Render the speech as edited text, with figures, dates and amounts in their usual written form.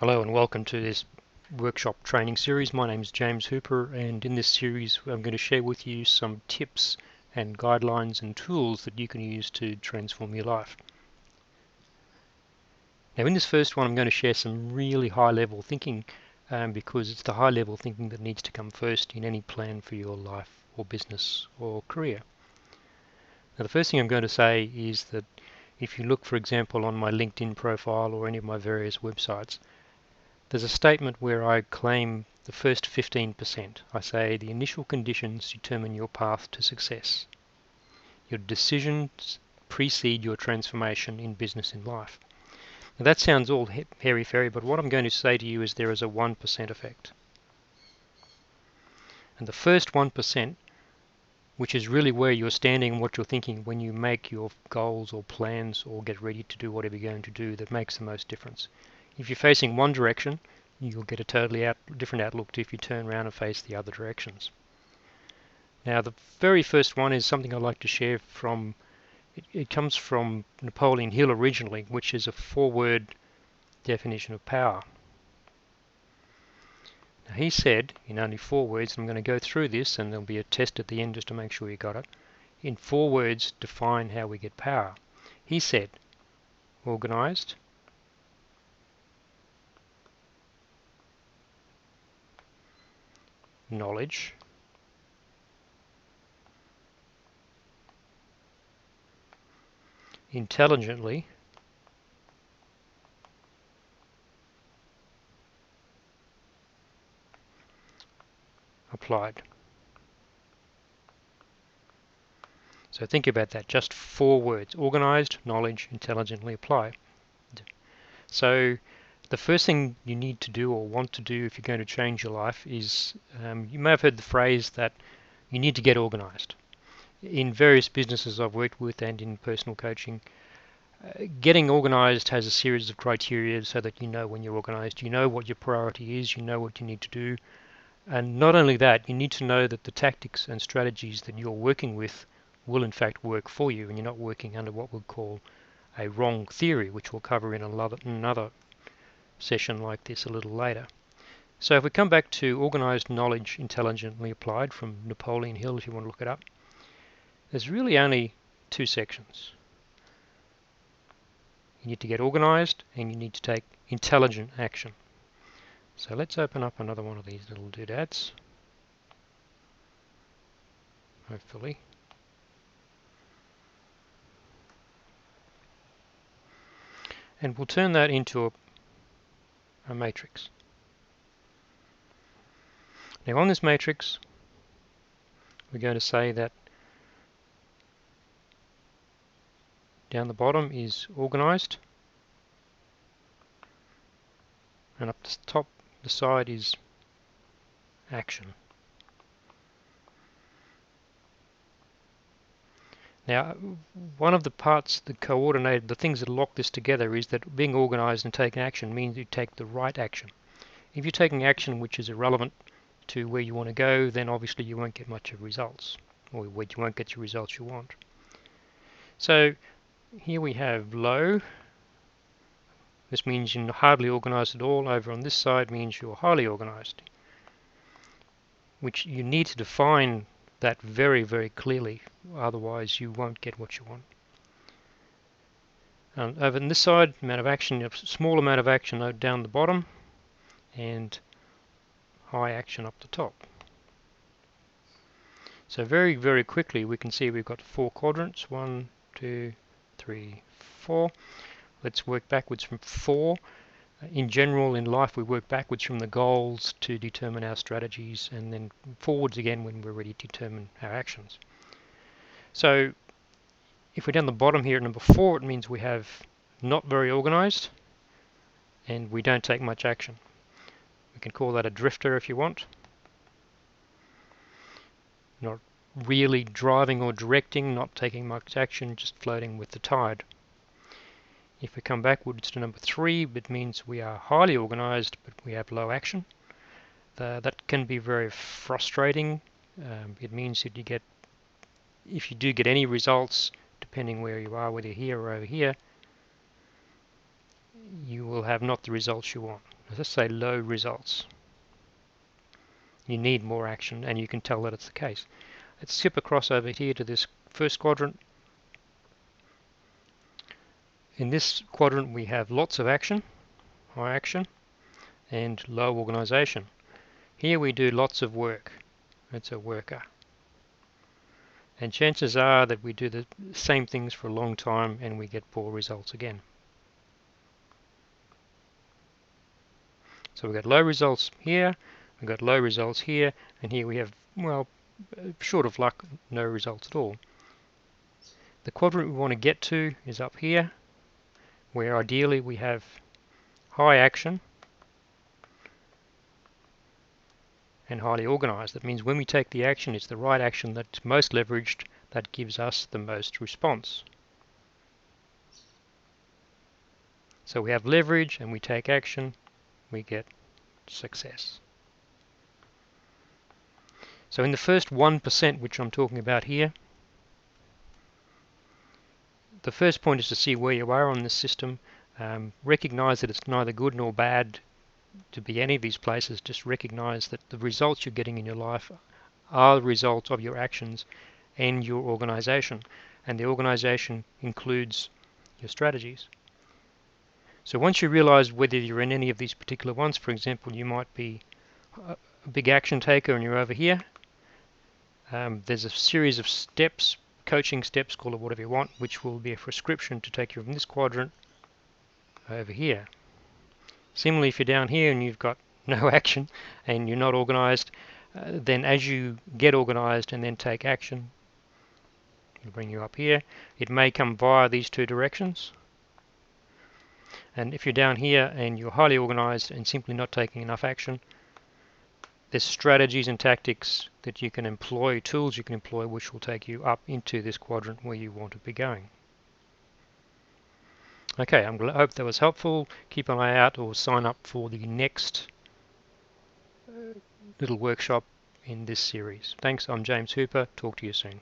Hello and welcome to this workshop training series. My name is James Hooper, and in this series I'm going to share with you some tips and guidelines and tools that you can use to transform your life. Now in this first one I'm going to share some really high level thinking because it's the high level thinking that needs to come first in any plan for your life or business or career. Now the first thing I'm going to say is that if you look, for example, on my LinkedIn profile or any of my various websites, there's a statement where I claim the first 15%. I say the initial conditions determine your path to success. Your decisions precede your transformation in business and life. Now that sounds all hairy-fairy, but what I'm going to say to you is there is a 1% effect. And the first 1%, which is really where you're standing and what you're thinking when you make your goals or plans or get ready to do whatever you're going to do, that makes the most difference. If you're facing one direction, you'll get a totally different outlook to if you turn around and face the other directions. Now the very first one is something I'd like to share from, it comes from Napoleon Hill originally, which is a 4-word definition of power. Now he said, in only 4 words, I'm going to go through this and there'll be a test at the end just to make sure you got it. In 4 words, define how we get power. He said, organized, knowledge, intelligently, applied. So think about that, just 4 words: organized, knowledge, intelligently, apply. So the first thing you need to do or want to do if you're going to change your life is, you may have heard the phrase that you need to get organized. In various businesses I've worked with and in personal coaching, getting organized has a series of criteria so that you know when you're organized, you know what your priority is, you know what you need to do. And not only that, you need to know that the tactics and strategies that you're working with will in fact work for you, and you're not working under what we'll call a wrong theory, which we'll cover in another session like this a little later. So if we come back to organized knowledge intelligently applied from Napoleon Hill, if you want to look it up, there's really only 2 sections. You need to get organized and you need to take intelligent action. So let's open up another one of these little doodads, hopefully. And we'll turn that into a matrix. Now on this matrix, we're going to say that down the bottom is organized, and up the top, the side is action. Now, one of the parts that coordinate the things that lock this together is that being organized and taking action means you take the right action. If you're taking action which is irrelevant to where you want to go, then obviously you won't get much of results, or you won't get the results you want. So here we have low. This means you're hardly organized at all. Over on this side means you're highly organized, which you need to define that very, very clearly, otherwise you won't get what you want. And over on this side, amount of action, a small amount of action down the bottom, and high action up the top. So very, very quickly we can see we've got 4 quadrants, 1, 2, 3, 4. Let's work backwards from 4. In general, in life, we work backwards from the goals to determine our strategies, and then forwards again when we're ready to determine our actions. So if we're down the bottom here at number 4, it means we have not very organized and we don't take much action. We can call that a drifter if you want. Not really driving or directing, not taking much action, just floating with the tide. If we come backwards to number 3, it means we are highly organized, but we have low action. That can be very frustrating. It means that if you do get any results, depending where you are, whether you're here or over here, you will have not the results you want. let's say low results. You need more action, and you can tell that it's the case. Let's skip across over here to this first quadrant. In this quadrant we have lots of action, high action, and low organization. Here we do lots of work. It's a worker. And chances are that we do the same things for a long time and we get poor results again. So we've got low results here, we've got low results here, and here we have, well, short of luck, no results at all. The quadrant we want to get to is up here, where ideally we have high action and highly organized. That means when we take the action, it's the right action that's most leveraged, that gives us the most response. So we have leverage and we take action, we get success. So in the first 1%, which I'm talking about here, the first point is to see where you are on this system. Recognize that it's neither good nor bad to be any of these places. Just recognize that the results you're getting in your life are the result of your actions and your organization. And the organization includes your strategies. So once you realize whether you're in any of these particular ones, for example, you might be a big action taker and you're over here. There's a series of steps, coaching steps, call it whatever you want, which will be a prescription to take you from this quadrant over here. Similarly, if you're down here and you've got no action and you're not organized, then as you get organized and then take action, it'll bring you up here. It may come via these two directions. And if you're down here and you're highly organized and simply not taking enough action, there's strategies and tactics that you can employ, tools you can employ, which will take you up into this quadrant where you want to be going. Okay, I hope that was helpful. Keep an eye out or sign up for the next little workshop in this series. Thanks, I'm James Hooper. Talk to you soon.